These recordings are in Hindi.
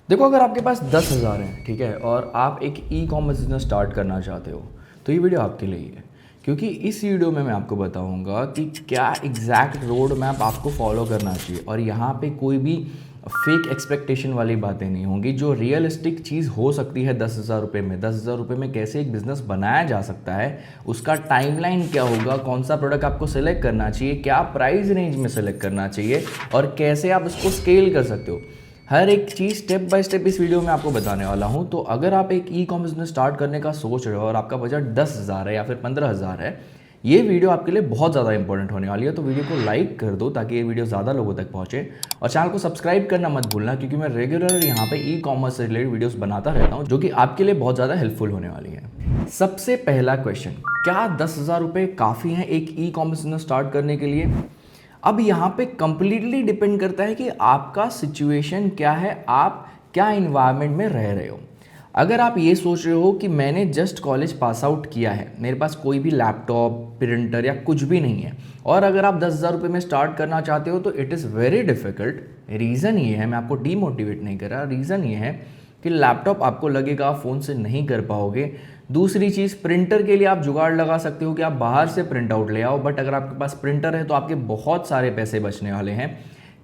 देखो, अगर आपके पास 10,000 हैं, ठीक है, और आप एक ई कॉमर्स बिजनेस स्टार्ट करना चाहते हो, तो ये वीडियो आपके लिए ही है। क्योंकि इस वीडियो में मैं आपको बताऊंगा कि क्या एग्जैक्ट रोड मैप आपको फॉलो करना चाहिए, और यहाँ पे कोई भी फेक एक्सपेक्टेशन वाली बातें नहीं होंगी। जो रियलिस्टिक चीज़ हो सकती है 10,000 रुपये में, 10,000 रुपये में कैसे एक बिज़नेस बनाया जा सकता है, उसका टाइमलाइन क्या होगा, कौन सा प्रोडक्ट आपको सेलेक्ट करना चाहिए, क्या प्राइस रेंज में सेलेक्ट करना चाहिए, और कैसे आप इसको स्केल कर सकते हो, हर एक चीज़ स्टेप बाय स्टेप इस वीडियो में आपको बताने वाला हूं। तो अगर आप एक ई कॉमर्स बिजनेस स्टार्ट करने का सोच रहे हो और आपका बजट 10,000 है या फिर 15,000 है, ये वीडियो आपके लिए बहुत ज़्यादा इंपॉर्टेंट होने वाली है। तो वीडियो को लाइक कर दो ताकि ये वीडियो ज़्यादा लोगों तक पहुंचे, और चैनल को सब्सक्राइब करना मत भूलना, क्योंकि मैं रेगुलर यहाँ पे ई कॉमर्स से रिलेटेड वीडियोस बनाता रहता हूँ जो कि आपके लिए बहुत ज़्यादा हेल्पफुल होने वाली है। सबसे पहला क्वेश्चन, क्या 10,000 रुपये काफ़ी हैं एक ई कॉमर्स बिजनेस स्टार्ट करने के लिए? अब यहाँ पे कंप्लीटली डिपेंड करता है कि आपका सिचुएशन क्या है, आप क्या इन्वायरमेंट में रह रहे हो। अगर आप ये सोच रहे हो कि मैंने जस्ट कॉलेज पास आउट किया है, मेरे पास कोई भी लैपटॉप, प्रिंटर या कुछ भी नहीं है, और अगर आप 10,000 रुपये में स्टार्ट करना चाहते हो, तो it is very difficult. Reason ये है, मैं आपको डीमोटिवेट नहीं कर रहा, रीज़न ये है कि लैपटॉप आपको लगेगा फ़ोन से नहीं कर पाओगे। दूसरी चीज़, प्रिंटर के लिए आप जुगाड़ लगा सकते हो कि आप बाहर से प्रिंट आउट ले आओ, बट अगर आपके पास प्रिंटर है तो आपके बहुत सारे पैसे बचने वाले हैं।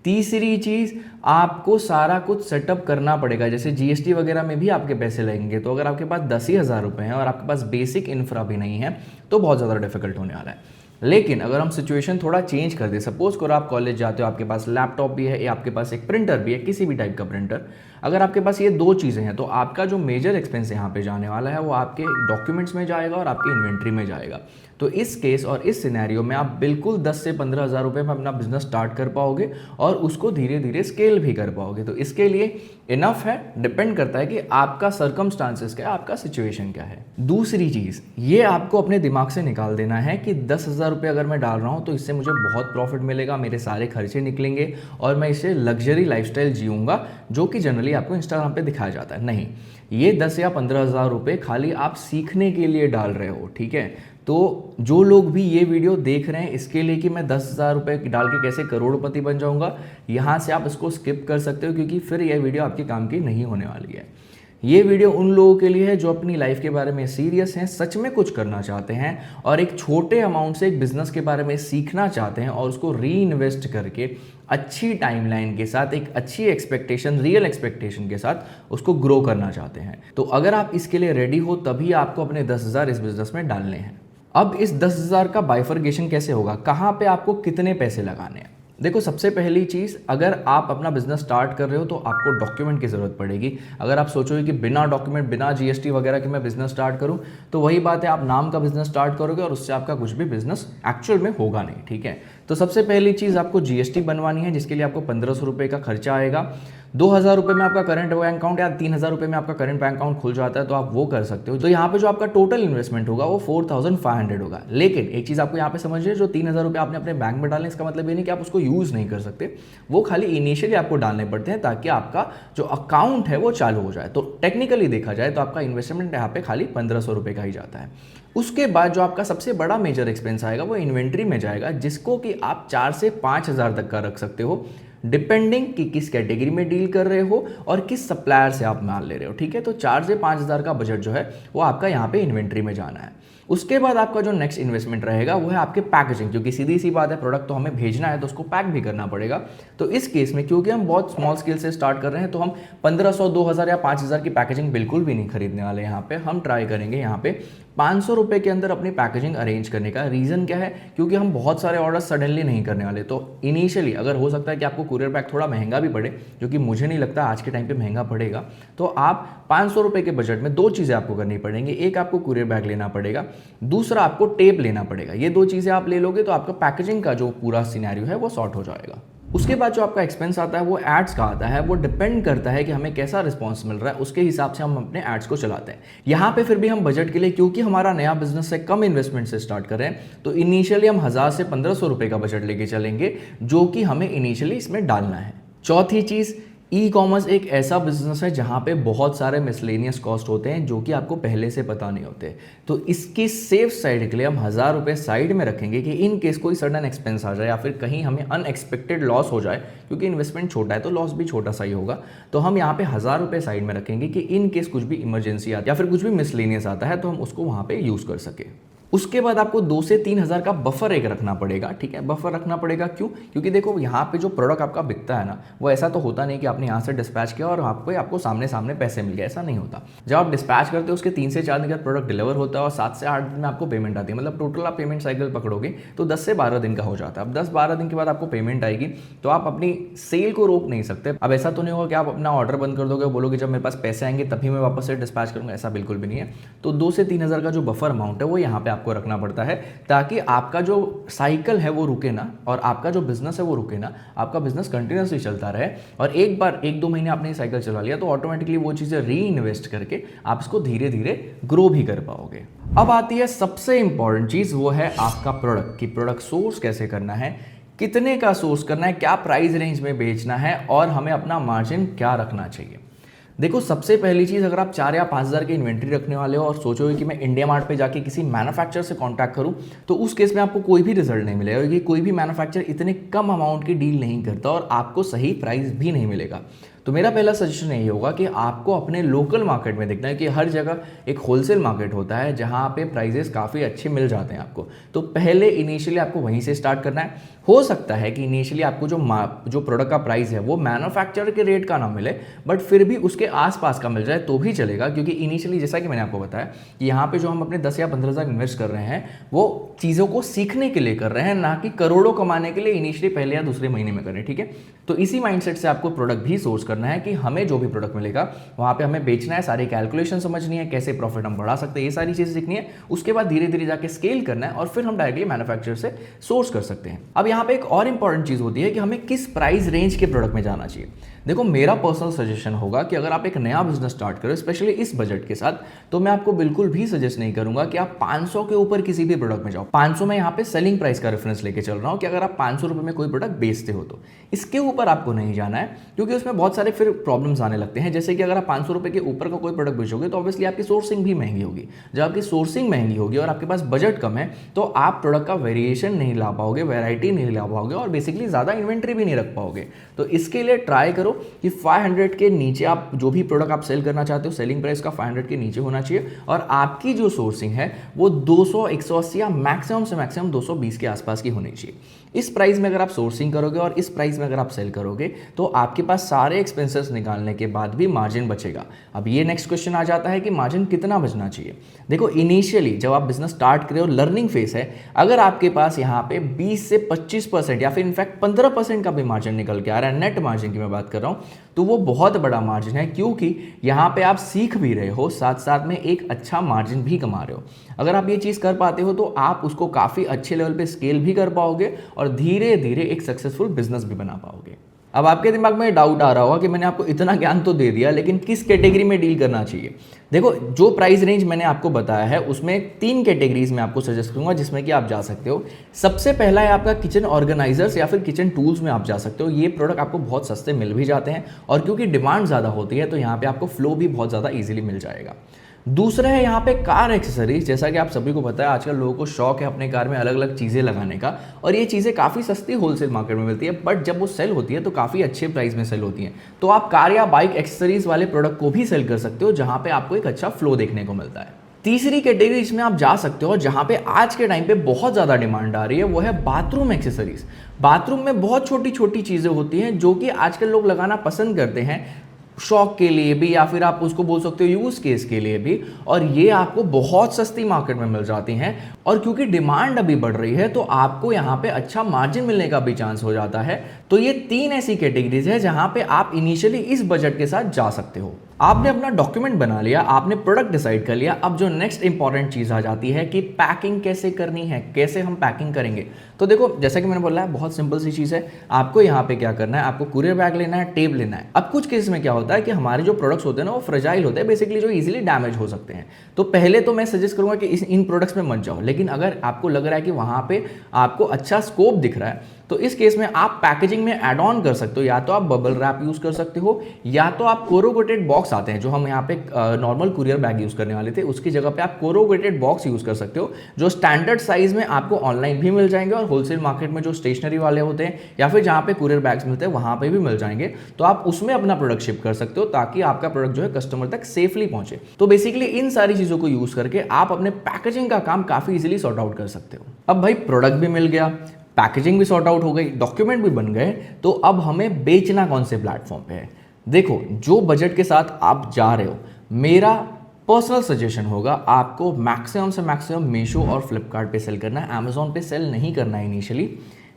तीसरी चीज़, आपको सारा कुछ सेटअप करना पड़ेगा, जैसे जीएसटी वगैरह में भी आपके पैसे लगेंगे। तो अगर आपके पास 10,000 रुपये हैं और आपके पास बेसिक इंफ्रा भी नहीं है, तो बहुत ज़्यादा डिफिकल्ट होने वाला है। लेकिन अगर हम सिचुएशन थोड़ा चेंज कर दें, सपोज करो आप कॉलेज जाते हो, आपके पास लैपटॉप भी है या आपके पास एक प्रिंटर भी है, किसी भी टाइप का प्रिंटर, अगर आपके पास ये दो चीज़ें हैं, तो आपका जो मेजर एक्सपेंस यहाँ पे जाने वाला है वो आपके डॉक्यूमेंट्स में जाएगा और आपके इन्वेंट्री में जाएगा। तो इस केस और इस सिनेरियो में आप बिल्कुल 10 से 15,000 रुपये में अपना बिजनेस स्टार्ट कर पाओगे और उसको धीरे धीरे स्केल भी कर पाओगे। तो इसके लिए इनफ है, डिपेंड करता है कि आपका सर्कमस्टांसेस क्या है, आपका सिचुएशन क्या है। दूसरी चीज़, ये आपको अपने दिमाग से निकाल देना है कि 10,000 रुपये अगर मैं डाल रहा हूँ तो इससे मुझे बहुत प्रॉफिट मिलेगा, मेरे सारे खर्चे निकलेंगे और मैं इससे लग्जरी लाइफस्टाइल जीऊँगा, जो कि जनरली आपको इंस्टाग्राम पे दिखाया जाता है। नहीं, ये 10 या 15,000 रुपये खाली आप सीखने के लिए डाल रहे हो, ठीक है। तो जो लोग भी ये वीडियो देख रहे हैं इसके लिए कि मैं 10,000 रुपये डाल के कैसे करोड़पति बन जाऊंगा, यहाँ से आप इसको स्किप कर सकते हो, क्योंकि फिर यह वीडियो आपके काम की नहीं होने वाली है। ये वीडियो उन लोगों के लिए है जो अपनी लाइफ के बारे में सीरियस हैं, सच में कुछ करना चाहते हैं और एक छोटे अमाउंट से एक बिजनेस के बारे में सीखना चाहते हैं और उसको री इन्वेस्ट करके अच्छी टाइमलाइन के साथ, एक अच्छी एक्सपेक्टेशन, रियल एक्सपेक्टेशन के साथ उसको ग्रो करना चाहते हैं। तो अगर आप इसके लिए रेडी हो, तभी आपको अपने 10,000 इस बिजनेस में डालने हैं। अब इस 10,000 का बाइफर्गेशन कैसे होगा, कहाँ पे आपको कितने पैसे लगाने हैं? देखो, सबसे पहली चीज़, अगर आप अपना बिजनेस स्टार्ट कर रहे हो तो आपको डॉक्यूमेंट की ज़रूरत पड़ेगी। अगर आप सोचोगे कि बिना डॉक्यूमेंट, बिना जीएसटी वगैरह के मैं बिजनेस स्टार्ट करूं, तो वही बात है, आप नाम का बिजनेस स्टार्ट करोगे और उससे आपका कुछ भी बिजनेस एक्चुअल में होगा नहीं, ठीक है। तो सबसे पहली चीज़, आपको जीएसटी बनवानी है, जिसके लिए आपको 1,500 रुपये का खर्चा आएगा। 2,000 रुपये में आपका करंट बैंक अकाउंट या 3,000 रुपये में आपका करंट बैंक अकाउंट खुल जाता है, तो आप वो कर सकते हो। तो यहाँ पे जो आपका टोटल इन्वेस्टमेंट होगा वो 4,500 होगा। लेकिन एक चीज़ आपको यहाँ पे समझिए, जो 3,000 रुपये आपने अपने बैंक में डाले, इसका मतलब ये नहीं कि आप उसको यूज़ नहीं कर सकते, वो खाली इनिशियली आपको डालने पड़ते हैं ताकि आपका जो अकाउंट है वो चालू हो जाए। तो टेक्निकली देखा जाए तो आपका इन्वेस्टमेंट यहाँ पे खाली 1,500 रुपये का ही जाता है। उसके बाद जो आपका सबसे बड़ा मेजर एक्सपेंस आएगा वो इन्वेंट्री में जाएगा, जिसको कि आप 4 से 5,000 तक का रख सकते हो, डिपेंडिंग कि किस कैटेगरी में डील कर रहे हो और किस सप्लायर से आप माल ले रहे हो, ठीक है। तो 4 से 5,000 का बजट जो है वो आपका यहाँ पे इन्वेंट्री में जाना है। उसके बाद आपका जो नेक्स्ट इन्वेस्टमेंट रहेगा वो है आपके पैकेजिंग, क्योंकि सीधी सी बात है, प्रोडक्ट तो हमें भेजना है तो उसको पैक भी करना पड़ेगा। तो इस केस में क्योंकि हम बहुत स्मॉल स्केल से स्टार्ट कर रहे हैं, तो हम 1,500, 2,000 या 5,000 की पैकेजिंग बिल्कुल भी नहीं खरीदने वाले। यहाँ पे हम ट्राई करेंगे यहाँ पे 500 रुपये के अंदर अपनी पैकेजिंग अरेंज करने का। रीज़न क्या है, क्योंकि हम बहुत सारे ऑर्डर सडनली नहीं करने वाले। तो इनिशियली अगर हो सकता है कि आपको कुरियर पैक थोड़ा महंगा भी पड़े, जो कि मुझे नहीं लगता आज के टाइम पे महंगा पड़ेगा, तो आप 500 रुपये के बजट में दो चीज़ें आपको करनी पड़ेंगी। एक, आपको कुरियर बैग लेना पड़ेगा, दूसरा आपको टेप लेना पड़ेगा। ये दो चीज़ें आप ले लोगे तो आपका पैकेजिंग का जो पूरा सिनेरियो है वो सॉर्ट हो जाएगा। उसके बाद जो आपका एक्सपेंस आता है वो एड्स का आता है। वो डिपेंड करता है कि हमें कैसा रिस्पांस मिल रहा है, उसके हिसाब से हम अपने एड्स को चलाते हैं। यहाँ पे फिर भी हम बजट के लिए, क्योंकि हमारा नया बिजनेस है, कम इन्वेस्टमेंट से स्टार्ट कर रहे हैं, तो इनिशियली हम 1,000 से 1,500 रुपये का बजट लेके चलेंगे, जो कि हमें इनिशियली इसमें डालना है। चौथी चीज़, ई कॉमर्स एक ऐसा बिजनेस है जहाँ पे बहुत सारे मिसलेनियस कॉस्ट होते हैं जो कि आपको पहले से पता नहीं होते। तो इसकी सेफ साइड के लिए हम 1000 रुपये साइड में रखेंगे कि इन केस कोई सडन एक्सपेंस आ जाए या फिर कहीं हमें अनएक्सपेक्टेड लॉस हो जाए, क्योंकि इन्वेस्टमेंट छोटा है तो लॉस भी छोटा सा ही होगा। तो हम यहाँ पे 1000 रुपये साइड में रखेंगे कि इन केस कुछ भी इमरजेंसी आता है या फिर कुछ भी मिसलेनियस आता है तो हम उसको वहाँ पे यूज़ कर सके। उसके बाद आपको 2 से 3 हज़ार का बफर एक रखना पड़ेगा, ठीक है। बफर रखना पड़ेगा क्यों? क्योंकि देखो यहाँ पे जो प्रोडक्ट आपका बिकता है ना, वो ऐसा तो होता नहीं कि आपने यहाँ से डिस्पैच किया और आपको सामने सामने पैसे मिल गए, ऐसा नहीं होता। जब आप डिस्पैच करते हो उसके 3 से 4 दिन के बाद प्रोडक्ट डिलीवर होता है और 7 से 8 दिन में आपको पेमेंट आती है। मतलब टोटल आप पेमेंट साइकिल पकड़ोगे तो 10 से 12 दिन का हो जाता है। अब 10-12 दिन के बाद आपको पेमेंट आएगी तो आप अपनी सेल को रोक नहीं सकते। अब ऐसा तो नहीं होगा कि आप अपना ऑर्डर बंद कर दोगे, बोलोगे जब मेरे पास पैसे आएंगे तभी मैं वापस से डिस्पैच करूँगा, ऐसा बिल्कुल भी नहीं है। तो 2 से 3 हज़ार का जो बफर अमाउंट है वो यहाँ पे आपको रखना पड़ता है, ताकि आपका जो साइकिल है वो रुके ना और आपका जो बिजनेस है वो रुके ना, आपका बिजनेस कंटिन्यूसली चलता रहे। और एक बार 1-2 महीने आपने ये साइकिल चला लिया तो ऑटोमेटिकली वो चीज़ें री इन्वेस्ट करके आप इसको धीरे धीरे ग्रो भी कर पाओगे। अब आती है सबसे इंपॉर्टेंट चीज़, वो है आपका प्रोडक्ट, कि प्रोडक्ट सोर्स कैसे करना है, कितने का सोर्स करना है, क्या प्राइस रेंज में बेचना है और हमें अपना मार्जिन क्या रखना चाहिए। देखो सबसे पहली चीज़, अगर आप 4 या 5 हज़ार की इन्वेंट्री रखने वाले हो और सोचोगे कि मैं इंडिया मार्ट पे जाके किसी मैन्युफैक्चरर से कांटेक्ट करूं, तो उस केस में आपको कोई भी रिजल्ट नहीं मिलेगा, क्योंकि कोई भी मैन्युफैक्चरर इतने कम अमाउंट की डील नहीं करता और आपको सही प्राइस भी नहीं मिलेगा। तो मेरा पहला सजेशन यही होगा कि आपको अपने लोकल मार्केट में देखना है कि हर जगह एक होलसेल मार्केट होता है जहां पे प्राइजेस काफ़ी अच्छे मिल जाते हैं आपको। तो पहले इनिशियली आपको वहीं से स्टार्ट करना है। हो सकता है कि इनिशियली आपको जो प्रोडक्ट का प्राइस है वो मैन्युफैक्चरर के रेट का ना मिले, बट फिर भी उसके आसपास का मिल जाए तो भी चलेगा, क्योंकि इनिशियली जैसा कि मैंने आपको बताया कि यहाँ पे जो हम अपने 10 या 15 हज़ार इन्वेस्ट कर रहे हैं वो चीज़ों को सीखने के लिए कर रहे हैं, ना कि करोड़ों कमाने के लिए इनिशियली पहले या दूसरे महीने में करें, ठीक है। तो इसी माइंडसेट से आपको प्रोडक्ट भी सोर्स करना है कि हमें जो भी प्रोडक्ट मिलेगा वहाँ पे हमें बेचना है, सारी कैलकुलेशन समझनी है, कैसे प्रॉफिट हम बढ़ा सकते हैं, ये सारी चीज़ें सीखनी है। उसके बाद धीरे धीरे जाके स्केल करना है और फिर हम डायरेक्टली मैन्युफैक्चरर से सोर्स कर सकते हैं। अब यहाँ पे एक और इंपॉर्टेंट चीज़ होती है कि हमें किस प्राइस रेंज के प्रोडक्ट में जाना चाहिए। देखो मेरा पर्सनल सजेशन होगा कि अगर आप एक नया बिजनेस स्टार्ट करो, स्पेशली इस बजट के साथ, तो मैं आपको बिल्कुल भी सजेस्ट नहीं करूंगा कि आप 500 के ऊपर किसी भी प्रोडक्ट में जाओ। 500 में यहाँ पे सेलिंग प्राइस का रेफरेंस लेके चल रहा हूँ कि अगर आप 500 रुपये में कोई प्रोडक्ट बेचते हो तो इसके ऊपर आपको नहीं जाना है, क्योंकि उसमें बहुत सारे फिर प्रॉब्लम्स आने लगते हैं। जैसे कि अगर आप 500 रुपये के ऊपर का कोई प्रोडक्ट बेचोगे तो ऑब्वियसली आपकी सोर्सिंग भी महंगी होगी। जब आपकी सोर्सिंग महंगी होगी और आपके पास बजट कम है तो आप प्रोडक्ट का वेरिएशन नहीं ला पाओगे, वैरायटी नहीं ला पाओगे और बेसिकली ज़्यादा इन्वेंट्री भी नहीं रख पाओगे। तो इसके लिए ट्राई करो कि 500 के नीचे आप जो भी प्रोडक्ट आप सेल करना चाहते हो, सेलिंग प्राइस का 500 के नीचे होना चाहिए और आपकी जो सोर्सिंग है वो 200, 180 या मैक्सिमम से मैक्सिमम 220 के आसपास की होनी चाहिए। इस प्राइस में अगर आप सोर्सिंग करोगे और इस प्राइस में अगर आप सेल करोगे तो आपके पास सारे एक्सपेंसेस निकालने के बाद भी मार्जिन बचेगा। अब ये नेक्स्ट क्वेश्चन आ जाता है कि मार्जिन कितना बचना चाहिए। देखो इनिशियली जब आप बिजनेस स्टार्ट करें और लर्निंग फेस है, अगर आपके पास यहाँ पे 20 से 25% या फिर इनफैक्ट 15% का भी मार्जिन निकल के आ रहा है, नेट मार्जिन की मैं बात कर रहा हूँ, तो वो बहुत बड़ा मार्जिन है, क्योंकि यहाँ पे आप सीख भी रहे हो, साथ साथ में एक अच्छा मार्जिन भी कमा रहे हो। अगर आप ये चीज़ कर पाते हो तो आप उसको काफ़ी अच्छे लेवल पे स्केल भी कर पाओगे और धीरे धीरे एक सक्सेसफुल बिजनेस भी बना पाओगे। अब आपके दिमाग में डाउट आ रहा होगा कि मैंने आपको इतना ज्ञान तो दे दिया, लेकिन किस कैटेगरी में डील करना चाहिए। देखो जो प्राइस रेंज मैंने आपको बताया है उसमें 3 कैटेगरीज में आपको सजेस्ट करूंगा जिसमें कि आप जा सकते हो। सबसे पहला है आपका किचन ऑर्गेनाइजर्स या फिर किचन टूल्स में आप जा सकते हो। ये प्रोडक्ट आपको बहुत सस्ते मिल भी जाते हैं और क्योंकि डिमांड ज़्यादा होती है तो यहाँ पे आपको फ्लो भी बहुत ज़्यादा ईजिली मिल जाएगा। दूसरा है यहाँ पे कार एक्सेसरीज। जैसा कि आप सभी को पता है आजकल लोगों को शौक है अपने कार में अलग अलग चीज़ें लगाने का, और ये चीज़ें काफ़ी सस्ती होलसेल मार्केट में मिलती है, बट जब वो सेल होती है तो काफ़ी अच्छे प्राइस में सेल होती हैं। तो आप कार या बाइक एक्सेसरीज वाले प्रोडक्ट को भी सेल कर सकते हो जहाँ पे आपको एक अच्छा फ्लो देखने को मिलता है। तीसरी कैटेगरी इसमें आप जा सकते हो जहाँ पे आज के टाइम पे बहुत ज़्यादा डिमांड आ रही है, वो है बाथरूम एक्सेसरीज। बाथरूम में बहुत छोटी छोटी चीज़ें होती हैं जो कि आजकल लोग लगाना पसंद करते हैं, शौक के लिए भी या फिर आप उसको बोल सकते हो यूज़ केस के लिए भी, और ये आपको बहुत सस्ती मार्केट में मिल जाती हैं। और क्योंकि डिमांड अभी बढ़ रही है तो आपको यहाँ पे अच्छा मार्जिन मिलने का भी चांस हो जाता है। तो ये 3 ऐसी कैटेगरीज है जहाँ पे आप इनिशियली इस बजट के साथ जा सकते हो। आपने अपना डॉक्यूमेंट बना लिया, आपने प्रोडक्ट डिसाइड कर लिया, अब जो नेक्स्ट इंपॉर्टेंट चीज़ आ जाती है कि पैकिंग कैसे करनी है, कैसे हम पैकिंग करेंगे। तो देखो जैसा कि मैंने बोला है बहुत सिंपल सी चीज़ है। आपको यहाँ पे क्या करना है, आपको कुरियर बैग लेना है, टेप लेना है। अब कुछ केस में क्या होता होता है कि हमारे जो प्रोडक्ट्स होते हैं ना वो फ्रेजाइल होते हैं, बेसिकली जो इजीली डैमेज हो सकते हैं। तो पहले तो मैं सजेस्ट करूंगा कि इन प्रोडक्ट्स में मत जाओ, लेकिन अगर आपको लग रहा है कि वहां पे आपको अच्छा स्कोप दिख रहा है तो इस केस में आप पैकेजिंग में ऐड ऑन कर सकते हो। या तो आप बबल रैप यूज कर सकते हो, या तो आप कोरोगेटेड बॉक्स आते हैं जो हम यहाँ पे नॉर्मल कुरियर बैग यूज करने वाले थे, उसकी जगह पे आप कोरोगेटेड बॉक्स यूज कर सकते हो, जो स्टैंडर्ड साइज में आपको ऑनलाइन भी मिल जाएंगे और होलसेल मार्केट में जो स्टेशनरी वाले होते हैं या फिर जहाँ पे कुरियर बैग्स मिलते हैं वहां पे भी मिल जाएंगे। तो आप उसमें अपना प्रोडक्ट शिप कर सकते हो ताकि आपका प्रोडक्ट जो है कस्टमर तक सेफली पहुंचे। तो बेसिकली इन सारी चीजों को यूज करके आप अपने पैकेजिंग का काम काफी इजीली सॉर्ट आउट कर सकते हो। अब भाई प्रोडक्ट भी मिल गया, पैकेजिंग भी सॉर्ट आउट हो गई, डॉक्यूमेंट भी बन गए, तो अब हमें बेचना कौन से प्लेटफॉर्म पे है। देखो, जो बजट के साथ आप जा रहे हो, मेरा पर्सनल सजेशन होगा आपको मैक्सिमम से मैक्सिमम मीशो और फ्लिपकार्ट पे सेल करना है, अमेजोन पे सेल नहीं करना है इनिशियली।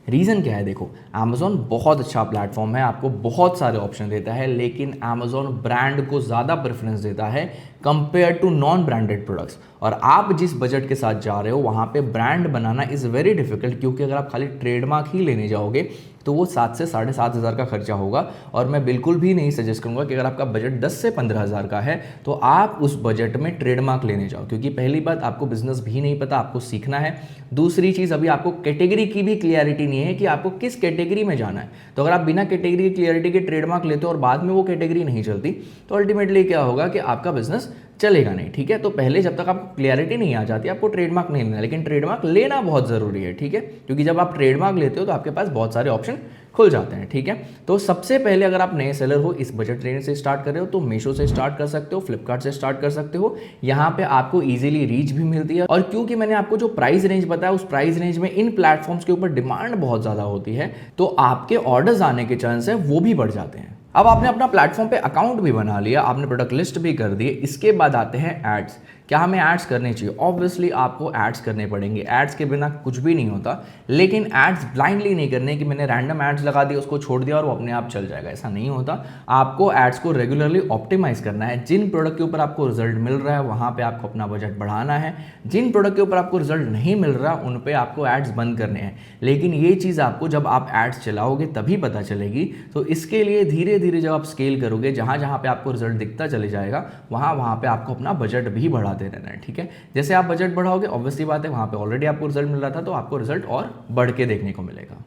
रीज़न क्या है, देखो अमेजोन बहुत अच्छा प्लेटफॉर्म है, आपको बहुत सारे ऑप्शन देता है, लेकिन अमेजोन ब्रांड को ज़्यादा प्रेफरेंस देता है compare to non branded products. और आप जिस बजट के साथ जा रहे हो वहाँ पे brand banana is very difficult, क्योंकि अगर आप खाली ट्रेडमार्क ही लेने जाओगे तो वो 7 से 7,500 का खर्चा होगा। और मैं बिल्कुल भी नहीं सजेस्ट करूँगा कि अगर आपका बजट 10 से 15,000 का है तो आप उस बजट में ट्रेडमार्क लेने जाओ, क्योंकि पहली बात आपको बिजनेस भी नहीं पता, आपको सीखना है। दूसरी चीज़, अभी आपको कैटेगरी की भी क्लियरिटी नहीं है कि आपको किस कैटेगरी में जाना है। तो अगर आप बिना कैटेगरी की क्लियरिटी के ट्रेडमार्क लेते हो और बाद में वो कैटेगरी नहीं चलती तो अल्टीमेटली क्या होगा कि आपका बिजनेस चलेगा नहीं। ठीक है, तो पहले जब तक आपको क्लियरिटी नहीं आ जाती आपको ट्रेडमार्क नहीं लेना, लेकिन ट्रेडमार्क लेना बहुत ज़रूरी है। ठीक है, क्योंकि जब आप ट्रेडमार्क लेते हो तो आपके पास बहुत सारे ऑप्शन खुल जाते हैं। ठीक है, तो सबसे पहले अगर आप नए सेलर हो, इस बजट रेंज से स्टार्ट कर रहे हो तो मीशो से स्टार्ट कर सकते हो, फ्लिपकार्ट से स्टार्ट कर सकते हो। यहाँ पे आपको इजीली रीच भी मिलती है, और क्योंकि मैंने आपको जो प्राइस रेंज बताया उस प्राइस रेंज में इन प्लेटफॉर्म्स के ऊपर डिमांड बहुत ज़्यादा होती है, तो आपके ऑर्डर्स आने के चांस है वो भी बढ़ जाते हैं। अब आपने अपना प्लेटफॉर्म पे अकाउंट भी बना लिया, आपने प्रोडक्ट लिस्ट भी कर दी, इसके बाद आते हैं एड्स। क्या हमें एड्स करने चाहिए? ऑब्वियसली आपको एड्स करने पड़ेंगे, एड्स के बिना कुछ भी नहीं होता। लेकिन एड्स ब्लाइंडली नहीं करने कि मैंने रैंडम एड्स लगा दिया उसको छोड़ दिया और वो अपने आप चल जाएगा, ऐसा नहीं होता। आपको एड्स को रेगुलरली ऑप्टिमाइज करना है। जिन प्रोडक्ट के ऊपर आपको रिजल्ट मिल रहा है वहाँ पे आपको अपना बजट बढ़ाना है, जिन प्रोडक्ट के ऊपर आपको रिजल्ट नहीं मिल रहा उन पे आपको एड्स बंद करने हैं। लेकिन ये चीज़ आपको जब आप एड्स चलाओगे तभी पता चलेगी। तो इसके लिए धीरे धीरे जब आप स्केल करोगे, जहाँ जहाँ पे आपको रिजल्ट दिखता चले जाएगा वहाँ पे आपको अपना बजट भी बढ़ाते रहना है। ठीक है, जैसे आप बजट बढ़ाओगे ऑब्वियसली बात है वहाँ पे ऑलरेडी आपको रिजल्ट मिल रहा था तो आपको रिजल्ट और बढ़ के देखने को मिलेगा।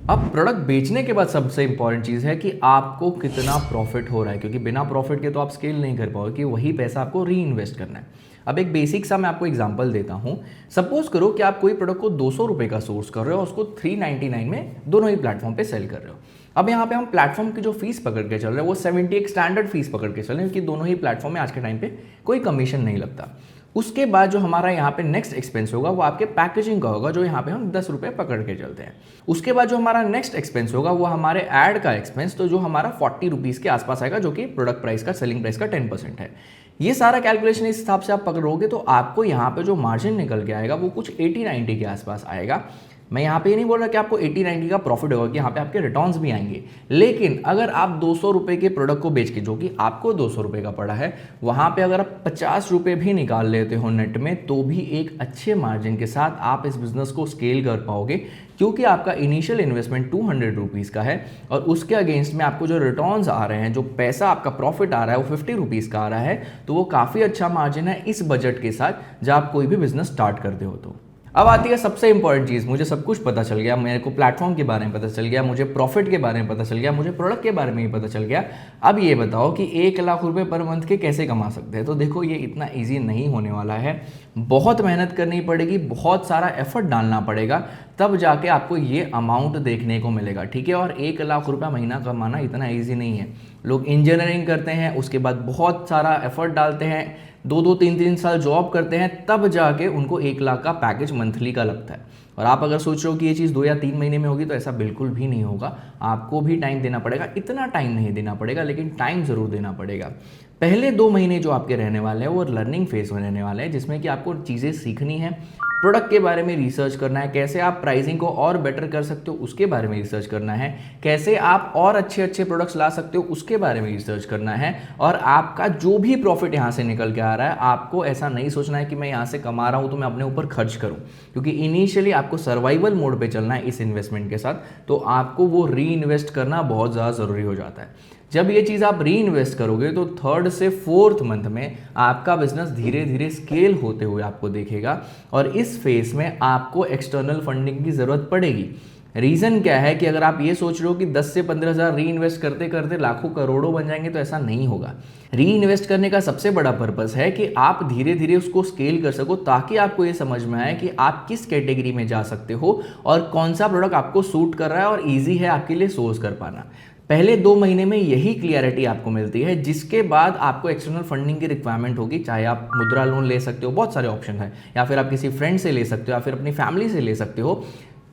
अब प्रोडक्ट बेचने के बाद सबसे इंपॉर्टेंट चीज़ है कि आपको कितना प्रॉफिट हो रहा है, क्योंकि बिना प्रॉफिट के तो आप स्केल नहीं कर पाओगे, कि वही पैसा आपको री इन्वेस्ट करना है। अब एक बेसिक सा मैं आपको एग्जांपल देता हूं। सपोज करो कि आप कोई प्रोडक्ट को 200 रुपये का सोर्स कर रहे हो और उसको 399 में दोनों ही प्लेटफॉर्म पे सेल कर रहे हो। अब यहाँ पे हम प्लेटफॉर्म की जो फीस पकड़ के चल रहे हैं वो 70 एक स्टैंडर्ड फीस पकड़ के चल रहे हैं, क्योंकि दोनों ही प्लेटफॉर्म में आज के टाइम पे कोई कमीशन नहीं लगता। उसके बाद जो हमारा यहाँ पे नेक्स्ट एक्सपेंस होगा वो आपके पैकेजिंग का होगा, जो यहाँ पे हम 10 रुपये पकड़ के चलते हैं। उसके बाद जो हमारा नेक्स्ट एक्सपेंस होगा वो हमारे ऐड का एक्सपेंस, तो जो हमारा 40 रुपीज़ के आसपास आएगा, जो कि प्रोडक्ट प्राइस का, सेलिंग प्राइस का 10% है। ये सारा कैलकुलेशन इस हिसाब से आप पकड़ोगे तो आपको यहाँ पे जो मार्जिन निकल के आएगा वो कुछ 80-90 के आसपास आएगा। मैं यहाँ पे ये नहीं बोल रहा कि आपको 80-90 का प्रॉफिट होगा, कि यहाँ पे आपके रिटर्न्स भी आएंगे। लेकिन अगर आप 200 रुपये के प्रोडक्ट को बेच के, जो कि आपको 200 रुपये का पड़ा है, वहाँ पे अगर आप 50 रुपये भी निकाल लेते हो नेट में, तो भी एक अच्छे मार्जिन के साथ आप इस बिज़नेस को स्केल कर पाओगे, क्योंकि आपका इनिशियल इन्वेस्टमेंट 200 रुपीज़ का है और उसके अगेंस्ट में आपको जो रिटर्न्स आ रहे हैं, जो पैसा आपका प्रॉफिट आ रहा है वो 50 रुपीज़ का आ रहा है। तो वो काफ़ी अच्छा मार्जिन है इस बजट के साथ जब आप कोई भी बिजनेस स्टार्ट करते हो। तो अब आती है सबसे इंपॉर्टेंट चीज़। मुझे सब कुछ पता चल गया, मेरे को प्लेटफॉर्म के बारे में पता चल गया, मुझे प्रॉफिट के बारे में पता चल गया, मुझे प्रोडक्ट के बारे में भी पता चल गया। अब ये बताओ कि 1 लाख रुपए पर मंथ के कैसे कमा सकते हैं। तो देखो, ये इतना ईजी नहीं होने वाला है, बहुत मेहनत करनी पड़ेगी, बहुत सारा एफर्ट डालना पड़ेगा, तब जाके आपको ये अमाउंट देखने को मिलेगा। ठीक है, और 1 लाख रुपया महीना कमाना इतना ईजी नहीं है। लोग इंजीनियरिंग करते हैं, उसके बाद बहुत सारा एफर्ट डालते हैं, 2-2, 3-3 साल जॉब करते हैं, तब जाके उनको 1 लाख का पैकेज मंथली का लगता है। और आप अगर सोच रहे हो कि ये चीज़ 2 या 3 महीने में होगी, तो ऐसा बिल्कुल भी नहीं होगा। आपको भी टाइम देना पड़ेगा, इतना टाइम नहीं देना पड़ेगा, लेकिन टाइम ज़रूर देना पड़ेगा। पहले 2 महीने जो आपके रहने वाले हैं वो लर्निंग फेज में रहने वाले हैं, जिसमें कि आपको चीज़ें सीखनी है, प्रोडक्ट के बारे में रिसर्च करना है, कैसे आप प्राइसिंग को और बेटर कर सकते हो उसके बारे में रिसर्च करना है, कैसे आप और अच्छे अच्छे प्रोडक्ट्स ला सकते हो उसके बारे में रिसर्च करना है। और आपका जो भी प्रॉफिट यहाँ से निकल के आ रहा है, आपको ऐसा नहीं सोचना है कि मैं यहाँ से कमा रहा हूँ तो मैं अपने ऊपर खर्च करूँ, क्योंकि इनिशियली आपको सर्वाइवल मोड पे चलना है इस इन्वेस्टमेंट के साथ, तो आपको वो री इन्वेस्ट करना बहुत ज़्यादा ज़रूरी हो जाता है। जब ये चीज़ आप री इन्वेस्ट करोगे तो 3rd से 4th मंथ में आपका बिजनेस धीरे धीरे स्केल होते हुए आपको दिखेगा और इस फेज में आपको एक्सटर्नल फंडिंग की ज़रूरत पड़ेगी। रीज़न क्या है कि अगर आप ये सोच रहे हो कि 10 से 15 हज़ार री इन्वेस्ट करते करते लाखों करोड़ों बन जाएंगे, तो ऐसा नहीं होगा। री इन्वेस्ट करने का सबसे बड़ा पर्पस है कि आप धीरे धीरे उसको स्केल कर सको, ताकि आपको ये समझ में आए कि आप किस कैटेगरी में जा सकते हो और कौन सा प्रोडक्ट आपको सूट कर रहा है और ईजी है आपके लिए सोर्स कर पाना। पहले 2 महीने में यही क्लियरिटी आपको मिलती है, जिसके बाद आपको एक्सटर्नल फंडिंग की रिक्वायरमेंट होगी। चाहे आप मुद्रा लोन ले सकते हो, बहुत सारे ऑप्शन है, या फिर आप किसी फ्रेंड से ले सकते हो, या फिर अपनी फैमिली से ले सकते हो।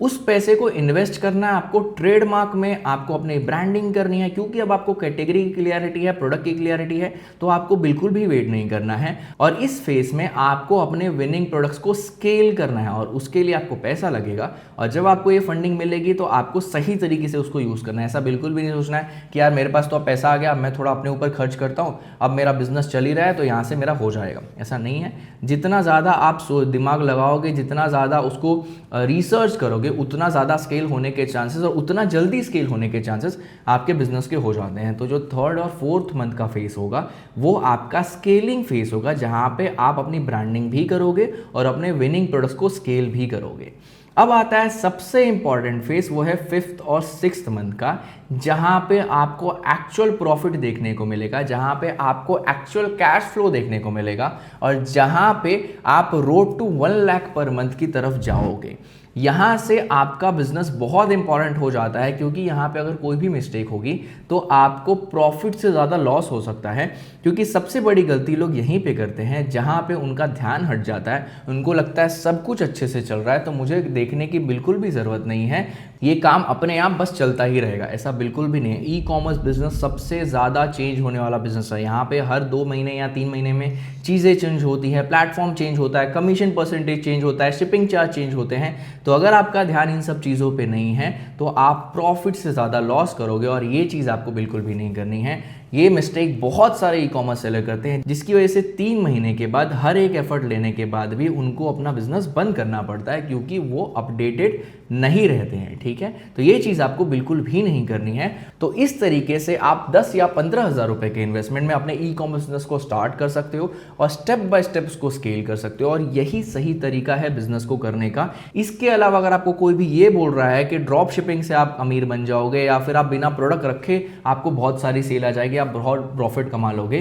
उस पैसे को इन्वेस्ट करना है आपको ट्रेडमार्क में, आपको अपनी ब्रांडिंग करनी है, क्योंकि अब आपको कैटेगरी की क्लियरिटी है, प्रोडक्ट की क्लियरिटी है, तो आपको बिल्कुल भी वेट नहीं करना है। और इस फेज में आपको अपने विनिंग प्रोडक्ट्स को स्केल करना है और उसके लिए आपको पैसा लगेगा। और जब आपको ये फंडिंग मिलेगी तो आपको सही तरीके से उसको यूज़ करना है। ऐसा बिल्कुल भी नहीं सोचना है कि यार मेरे पास तो अब पैसा आ गया, अब मैं थोड़ा अपने ऊपर खर्च करता हूँ, अब मेरा बिजनेस चल ही रहा है तो यहाँ से मेरा हो जाएगा। ऐसा नहीं है। जितना ज़्यादा आप दिमाग लगाओगे, जितना ज़्यादा उसको रिसर्च करोगे, उतना ज़्यादा स्केल होने के चांसेस और उतना जल्दी स्केल होने के चांसेस आपके बिजनेस के हो जाते हैं। तो जो 3rd और 4th मंथ का फेस होगा वो आपका स्केलिंग फेस होगा, जहां पे आप अपनी ब्रांडिंग भी करोगे और अपने विनिंग प्रोडक्ट्स को स्केल भी करोगे। अब आता है सबसे इंपॉर्टेंट फेस, वो है 5th और 6th मंथ का, जहां पे आपको एक्चुअल प्रॉफिट देखने को मिलेगा, जहां पे आपको एक्चुअल कैश फ्लो देखने को मिलेगा और जहां पे आप road to 1 lakh per month की तरफ जाओगे। यहाँ से आपका बिजनेस बहुत इंपॉर्टेंट हो जाता है, क्योंकि यहाँ पे अगर कोई भी मिस्टेक होगी तो आपको प्रॉफिट से ज़्यादा लॉस हो सकता है। क्योंकि सबसे बड़ी गलती लोग यहीं पे करते हैं, जहाँ पे उनका ध्यान हट जाता है। उनको लगता है सब कुछ अच्छे से चल रहा है तो मुझे देखने की बिल्कुल भी ज़रूरत नहीं है, ये काम अपने आप बस चलता ही रहेगा। ऐसा बिल्कुल भी नहीं है। ई कॉमर्स बिजनेस सबसे ज़्यादा चेंज होने वाला बिजनेस है। यहाँ पे हर 2 महीने या 3 महीने में चीज़ें चेंज होती है, प्लेटफॉर्म चेंज होता है, कमीशन परसेंटेज चेंज होता है, शिपिंग चार्ज चेंज होते हैं। तो अगर आपका ध्यान इन सब चीज़ों पे नहीं है तो आप प्रॉफिट से ज़्यादा लॉस करोगे और ये चीज़ आपको बिल्कुल भी नहीं करनी है। ये मिस्टेक बहुत सारे ई कॉमर्स सेलर करते हैं, जिसकी वजह से 3 महीने के बाद हर एक एफर्ट लेने के बाद भी उनको अपना बिजनेस बंद करना पड़ता है, क्योंकि वो अपडेटेड नहीं रहते हैं। ठीक है, तो ये चीज़ आपको बिल्कुल भी नहीं करनी है। तो इस तरीके से आप 10 या 15 हज़ार रुपए के इन्वेस्टमेंट में अपने ई कॉमर्स बिजनेस को स्टार्ट कर सकते हो और स्टेप बाय स्टेप उसको स्केल कर सकते हो। और यही सही तरीका है बिजनेस को करने का। इसके अलावा अगर आपको कोई भी ये बोल रहा है कि ड्रॉप शिपिंग से आप अमीर बन जाओगे या फिर आप बिना प्रोडक्ट रखे आपको बहुत सारी सेल आ जाएगी, आप बहुत प्रॉफिट कमा लोगे,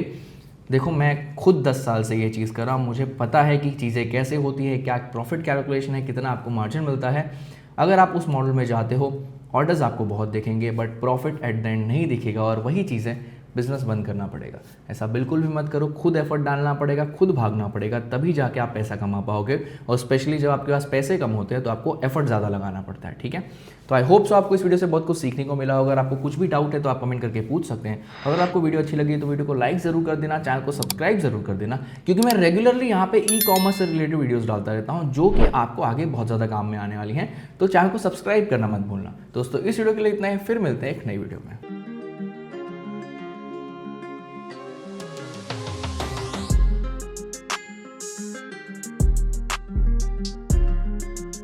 देखो मैं खुद 10 साल से ये चीज़ कर रहा हूँ, मुझे पता है कि चीज़ें कैसे होती है, क्या प्रॉफिट कैलकुलेशन है, कितना आपको मार्जिन मिलता है। अगर आप उस मॉडल में जाते हो, ऑर्डर्स आपको बहुत दिखेंगे but profit at the end नहीं दिखेगा और वही चीज़ें बिजनेस बंद करना पड़ेगा। ऐसा बिल्कुल भी मत करो। खुद एफर्ट डालना पड़ेगा, खुद भागना पड़ेगा, तभी जाके आप पैसा कमा पाओगे। और स्पेशली जब आपके पास पैसे कम होते हैं तो आपको एफर्ट ज़्यादा लगाना पड़ता है। ठीक है, तो आई होप सो आपको इस वीडियो से बहुत कुछ सीखने को मिला होगा। अगर आपको कुछ भी डाउट है तो आप कमेंट करके पूछ सकते हैं। अगर आपको वीडियो अच्छी लगी तो वीडियो को लाइक जरूर कर देना, चैनल को सब्सक्राइब जरूर कर देना, क्योंकि मैं रेगुलरली यहाँ पे ई कॉमर्स से रिलेटेड वीडियोस डालता रहता हूँ, जो कि आपको आगे बहुत ज़्यादा काम में आने वाली हैं। तो चैनल को सब्सक्राइब करना मत भूलना। दोस्तों इस वीडियो के लिए इतना ही, फिर मिलते हैं एक नई वीडियो में।